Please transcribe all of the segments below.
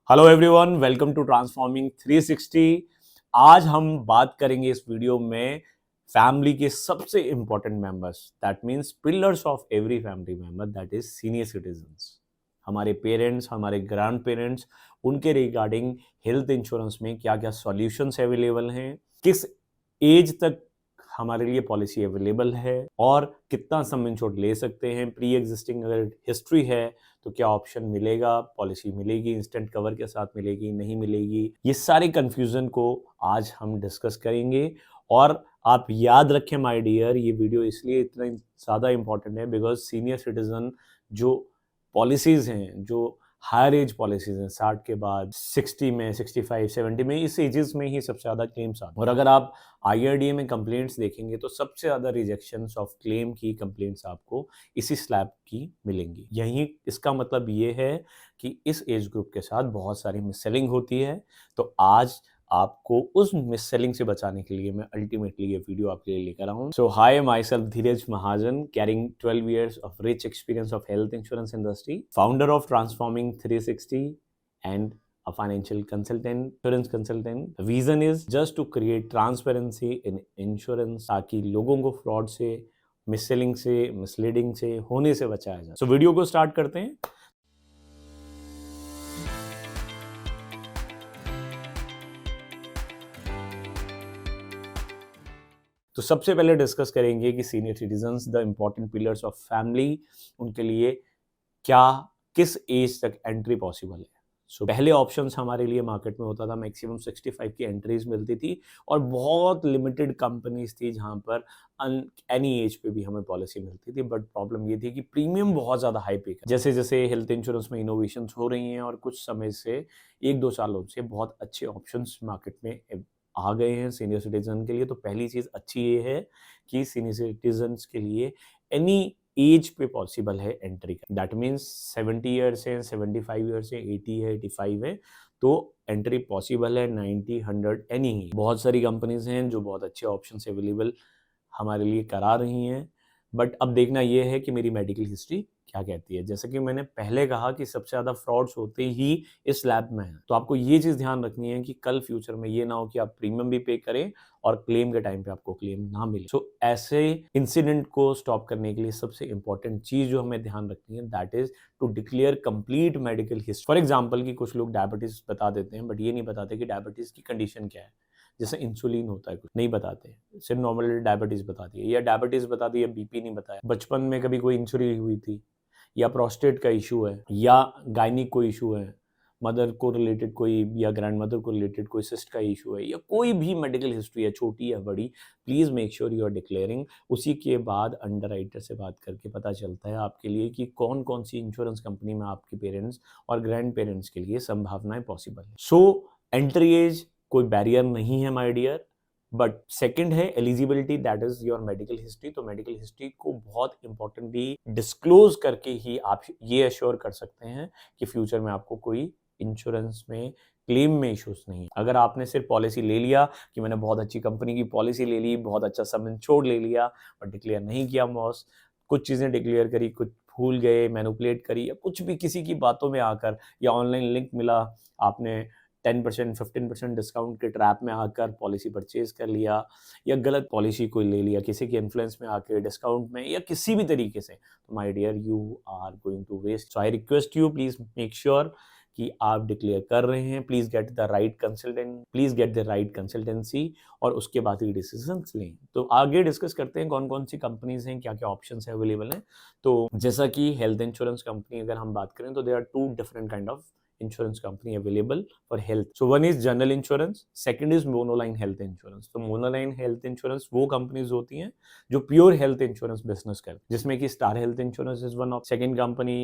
Hello everyone, welcome to transforming 360। आज हम बात करेंगे इस वीडियो में फैमिली के सबसे important members, that means pillars of every family member, that is senior citizens. हमारे पेरेंट्स, हमारे ग्रैंड पेरेंट्स, उनके रिगार्डिंग हेल्थ इंश्योरेंस में क्या क्या सॉल्यूशंस अवेलेबल हैं, किस एज तक हमारे लिए पॉलिसी अवेलेबल है और कितना सम इंश्योर्ड ले सकते हैं। प्री एग्जिस्टिंग अगर हिस्ट्री है तो क्या ऑप्शन मिलेगा, पॉलिसी मिलेगी, इंस्टेंट कवर के साथ मिलेगी, नहीं मिलेगी, ये सारी कंफ्यूजन को आज हम डिस्कस करेंगे। और आप याद रखें माय डियर, ये वीडियो इसलिए इतना ज़्यादा इंपॉर्टेंट है बिकॉज सीनियर सिटीजन जो पॉलिसीज़ हैं, जो हायर एज पॉलिसीज़ हैं, 60 के बाद 60 में, 65, 70 में, इस एजेस में ही सबसे ज़्यादा क्लेम्स आते हैं। और अगर आप IRDA में कंप्लेंट्स देखेंगे तो सबसे ज़्यादा रिजेक्शंस ऑफ क्लेम की कंप्लेंट्स आपको इसी स्लैब की मिलेंगी। यही इसका मतलब ये है कि इस एज ग्रुप के साथ बहुत सारी मिस सेलिंग होती है। तो आज आपको उस मिस सेलिंग से बचाने के लिए मैं अल्टीमेटली ये वीडियो आपके लिए लेकर आऊँ। So hi, my self Dheeraj Mahajan, carrying 12 years of rich experience of health insurance industry, founder of Transforming 360 and a financial consultant, insurance consultant. The vision is just to create transparency in insurance ताकि लोगों को fraud से, miss selling से, misleading से होने से बचाया जाए। सो वीडियो को स्टार्ट करते हैं। तो सबसे पहले डिस्कस करेंगे कि senior citizens, the important pillars of family, उनके लिए क्या, किस एज तक एंट्री पॉसिबल है। सो पहले ऑप्शंस हमारे लिए मार्केट में होता था, मैक्सिमम 65 की एंट्रीज मिलती थी और बहुत लिमिटेड कंपनीज थी जहां पर एनी एज पे भी हमें पॉलिसी मिलती थी। बट प्रॉब्लम ये थी कि प्रीमियम बहुत ज़्यादा हाई पे कर, जैसे जैसे हेल्थ इंश्योरेंस में इनोवेशंस हो रही हैं और कुछ समय से, 1-2 सालों से बहुत अच्छे ऑप्शंस मार्केट में आ गए हैं सीनियर सिटीजन के लिए। तो पहली चीज़ अच्छी ये है कि सीनियर सिटीजन्स के लिए एनी एज पे पॉसिबल है एंट्री का। दैट मीन्स 70 ईयर्स है, 75 ईयर्स है, 80 है, 85 है, तो एंट्री पॉसिबल है। 90, 100 एनी ही। बहुत सारी कंपनीज हैं जो बहुत अच्छे ऑप्शन अवेलेबल हमारे लिए करा रही हैं। बट अब देखना यह है कि मेरी मेडिकल हिस्ट्री क्या कहती है। जैसे कि मैंने पहले कहा कि सबसे ज़्यादा फ्रॉड्स होते ही इस लैब में हैं। तो आपको ये चीज़ ध्यान रखनी है कि कल फ्यूचर में ये ना हो कि आप प्रीमियम भी पे करें और क्लेम के टाइम पे आपको क्लेम ना मिले। सो ऐसे इंसिडेंट को स्टॉप करने के लिए सबसे इंपॉर्टेंट चीज़ जो हमें ध्यान रखनी है, that is to declare complete medical history. For example कि कुछ लोग डायबिटीज़ बता देते हैं बट ये नहीं बताते कि डायबिटीज़ की कंडीशन क्या है। जैसे इंसुलिन होता है, कुछ नहीं बताते, सिर्फ नॉर्मल डायबिटीज़ बता दी, या डायबिटीज़ बता दी, या BP नहीं बताया, बचपन में कभी कोई इंजुरी हुई थी, या प्रोस्टेट का इशू है, या गायनिक कोई इशू है, मदर को रिलेटेड कोई, या ग्रैंड मदर को रिलेटेड कोई सिस्ट का इशू है, या कोई भी मेडिकल हिस्ट्री है, छोटी या बड़ी, please make sure you are declaring. उसी के बाद अंडरराइटर से बात करके पता चलता है आपके लिए कि कौन कौन सी इंश्योरेंस कंपनी में आपके पेरेंट्स और ग्रैंड पेरेंट्स के लिए संभावनाएं पॉसिबल है। सो एंट्री एज कोई बैरियर नहीं है माय डियर। बट सेकंड है eligibility, that is your medical history. तो मेडिकल हिस्ट्री को बहुत इंपॉर्टेंटली डिस्क्लोज करके ही आप ये अश्योर कर सकते हैं कि फ्यूचर में आपको कोई इंश्योरेंस में क्लेम में इश्यूज नहीं। अगर आपने सिर्फ पॉलिसी ले लिया कि मैंने बहुत अच्छी कंपनी की पॉलिसी ले ली, बहुत अच्छा सम इंश्योर्ड ले लिया, बट डिक्लेयर नहीं किया मॉस, कुछ चीज़ें डिक्लेयर करी, कुछ भूल गए, मैनिपुलेट करी, या कुछ भी किसी की बातों में आकर, या ऑनलाइन लिंक मिला, आपने 10%, 15% डिस्काउंट के ट्रैप में आकर पॉलिसी परचेज कर लिया, या गलत पॉलिसी कोई ले लिया किसी के इन्फ्लुएंस में आकर डिस्काउंट में, या किसी भी तरीके से, तो my dear you are going to waste. So I request you, please make sure कि आप डिक्लेयर कर रहे हैं। Please get the right consultant, please get the right consultancy, और उसके बाद ही डिसीजन लें। तो आगे डिस्कस करते हैं कौन कौन सी कंपनीज हैं, क्या क्या ऑप्शन अवेलेबल हैं। तो जैसा कि हेल्थ इंश्योरेंस कंपनी अगर हम बात करें तो there are 2 different kind of insurance company available for health. So one is general insurance, second is monoline health insurance. तो monoline health insurance वो companies होती हैं जो pure health insurance business करती हैं, जिसमें कि Star Health Insurance is one of, second company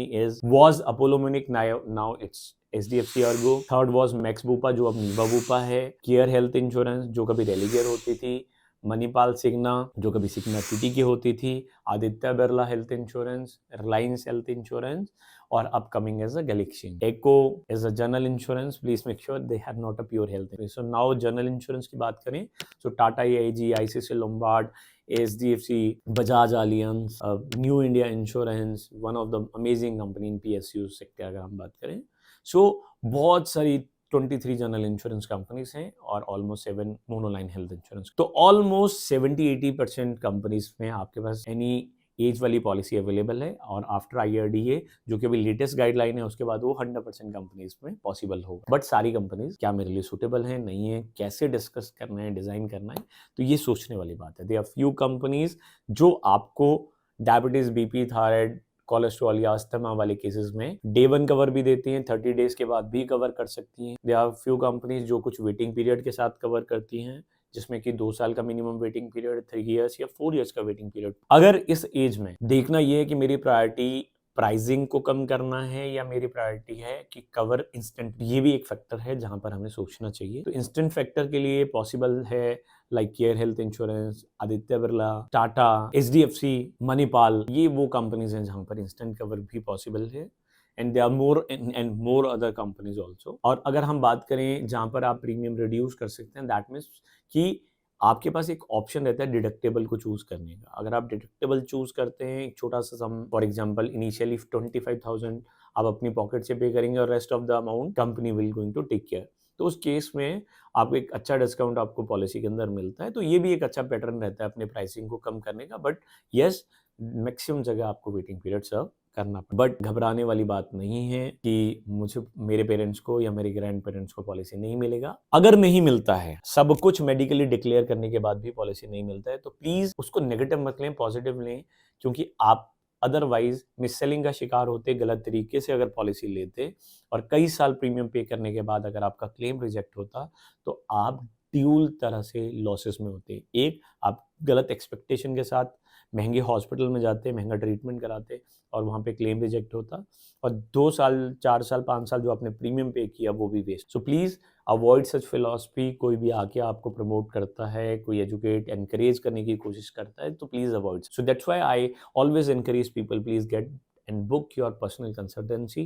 was Apollo Munich, now it's HDFC Ergo, third was Max Bupa जो अब Niva Bupa है, Care Health Insurance जो कभी Religare होती थी, मणिपाल सिग्ना जो कभी सिग्ना TT की होती थी, Aditya Birla health insurance, Reliance health insurance, और upcoming as a Galaxy. Acko is a general insurance, please make sure they have not a pure health. So now general insurance की बात करें, so Tata AIG, ICICI Lombard, HDFC, Bajaj Allianz, New India insurance, one of the amazing company in PSU sector अगर हम बात करें। सो बहुत सारी 23 general insurance companies हैं और ऑलमोस्ट 7 मोनोलाइन हेल्थ इंश्योरेंस। तो ऑलमोस्ट 70-80% कंपनीज में आपके पास एनी एज वाली पॉलिसी अवेलेबल है, और आफ्टर IRDA जो कि अभी लेटेस्ट गाइडलाइन है उसके बाद वो 100% कंपनीज में पॉसिबल होगा। बट सारी कंपनीज क्या मेरे लिए सूटेबल है नहीं है, कैसे डिस्कस करना है, डिजाइन करना है, तो ये सोचने वाली बात है। दे आर फ्यू कंपनीज जो आपको डायबिटीज, BP, थायराइड, कोलेस्ट्रॉल या अस्थमा वाले केसेस में डे 1 कवर भी देती हैं, 30 डेज के बाद भी कवर कर सकती हैं। दे आर फ्यू कंपनीज जो कुछ वेटिंग पीरियड के साथ कवर करती हैं, जिसमें कि 2 साल का मिनिमम वेटिंग पीरियड, 3 इयर्स या 4 इयर्स का वेटिंग पीरियड। अगर इस एज में देखना ये है कि मेरी प्रायोरिटी प्राइसिंग को कम करना है या मेरी प्रायोरिटी है कि कवर इंस्टेंट, ये भी एक फैक्टर है जहां पर हमें सोचना चाहिए। तो इंस्टेंट फैक्टर के लिए पॉसिबल है like care health insurance, Aditya Birla, Tata, HDFC, Manipal, ये वो कंपनीज हैं जहां पर इंस्टेंट कवर भी पॉसिबल है। And they are more and more other companies also. और अगर हम बात करें जहां पर आप प्रीमियम रिड्यूस कर सकते हैं, दैट मीन्स कि आपके पास एक ऑप्शन रहता है डिडक्टेबल को चूज करने का। अगर आप डिडक्टेबल चूज करते हैं, एक छोटा सा सम, फॉर एग्जांपल इनिशियली 25,000 आप अपनी पॉकेट से पे करेंगे और rest of the amount company will going to take care, तो उस केस में आपको एक अच्छा डिस्काउंट आपको पॉलिसी के अंदर मिलता है। तो ये भी एक अच्छा पैटर्न रहता है अपने प्राइसिंग को कम करने का। बट यस, मैक्सिमम जगह आपको वेटिंग पीरियड सर्व करना पड़े। बट घबराने वाली बात नहीं है कि मुझे, मेरे पेरेंट्स को या मेरे ग्रैंड पेरेंट्स को पॉलिसी नहीं मिलेगा। अगर नहीं मिलता है, सब कुछ मेडिकली डिक्लेयर करने के बाद भी पॉलिसी नहीं मिलता है, तो प्लीज उसको नेगेटिव मत लें, पॉजिटिव लें, क्योंकि आप अदरवाइज मिससेलिंग का शिकार होते, गलत तरीके से अगर पॉलिसी लेते और कई साल प्रीमियम पे करने के बाद अगर आपका क्लेम रिजेक्ट होता, तो आप ड्यूल तरह से लॉसेस में होते। एक, आप गलत एक्सपेक्टेशन के साथ महंगे हॉस्पिटल में जाते, महंगा ट्रीटमेंट कराते और वहाँ पे क्लेम रिजेक्ट होता, और 2 साल, 4 साल, 5 साल जो आपने प्रीमियम पे किया वो भी waste. So please avoid such philosophy. कोई भी आके आपको प्रमोट करता है, कोई एजुकेट, एनकरेज करने की कोशिश करता है, तो please avoid. So that's why I always encourage people, please get and book your personal consultancy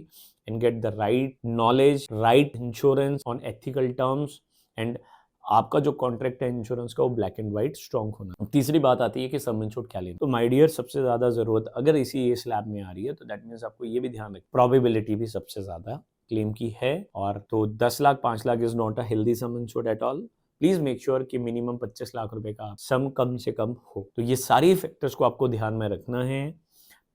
and get the right knowledge, right insurance on ethical terms, and आपका जो कॉन्ट्रैक्ट है इंश्योरेंस का वो ब्लैक एंड व्हाइट स्ट्रॉन्ग होना। तीसरी बात आती है कि सम इंश्योर्ड क्या लेना। तो माय डियर, सबसे ज्यादा जरूरत अगर इसी ये स्लैब में आ रही है, तो दैट मीन्स आपको ये भी ध्यान रखना प्रोबेबिलिटी भी सबसे ज्यादा क्लेम की है। और तो 10 lakh 5 lakh is not a healthy some insured at all. Please make sure कि मिनिमम 25 लाख रुपए का सम कम से कम हो। तो ये सारी फैक्टर्स को आपको ध्यान में रखना है।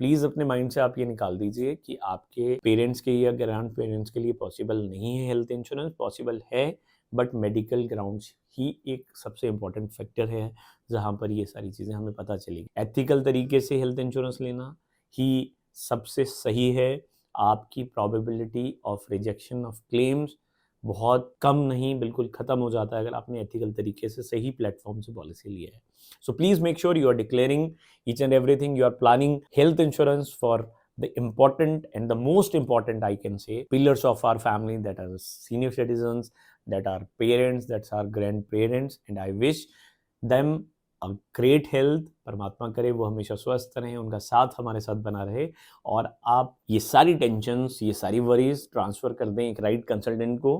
प्लीज अपने माइंड से आप ये निकाल दीजिए कि आपके पेरेंट्स के या ग्रैंड पेरेंट्स के लिए पॉसिबल नहीं है हेल्थ इंश्योरेंस, पॉसिबल है बट मेडिकल ग्राउंड्स ही एक सबसे इंपॉर्टेंट फैक्टर है जहां पर ये सारी चीजें हमें पता चलेगी। एथिकल तरीके से हेल्थ इंश्योरेंस लेना ही सबसे सही है। आपकी probability of rejection of claims बहुत कम नहीं, बिल्कुल खत्म हो जाता है अगर आपने एथिकल तरीके से सही प्लेटफॉर्म से पॉलिसी लिया है। So please make sure you are declaring each and everything, you are planning health insurance for the important and the most important, I can say, pillars of our family, that are senior citizens, that are parents, that are grandparents, and I wish them a great health। परमात्मा करे वो हमेशा स्वस्थ रहें, उनका साथ हमारे साथ बना रहे, और आप ये सारी टेंशन्स, ये सारी वरीज ट्रांसफर कर दें एक राइट कंसल्टेंट को,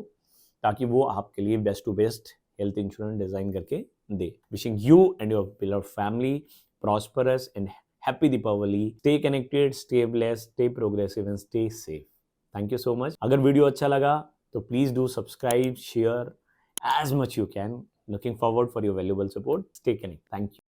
ताकि वो आपके लिए best to best health insurance design करके दे। Wishing you and your beloved family prosperous and happy Deepavali. Stay connected, stay blessed, stay progressive and stay safe. Thank you so much. अगर video अच्छा लगा तो please do subscribe, share as much you can. Looking forward for your valuable support. Stay connected. Thank you.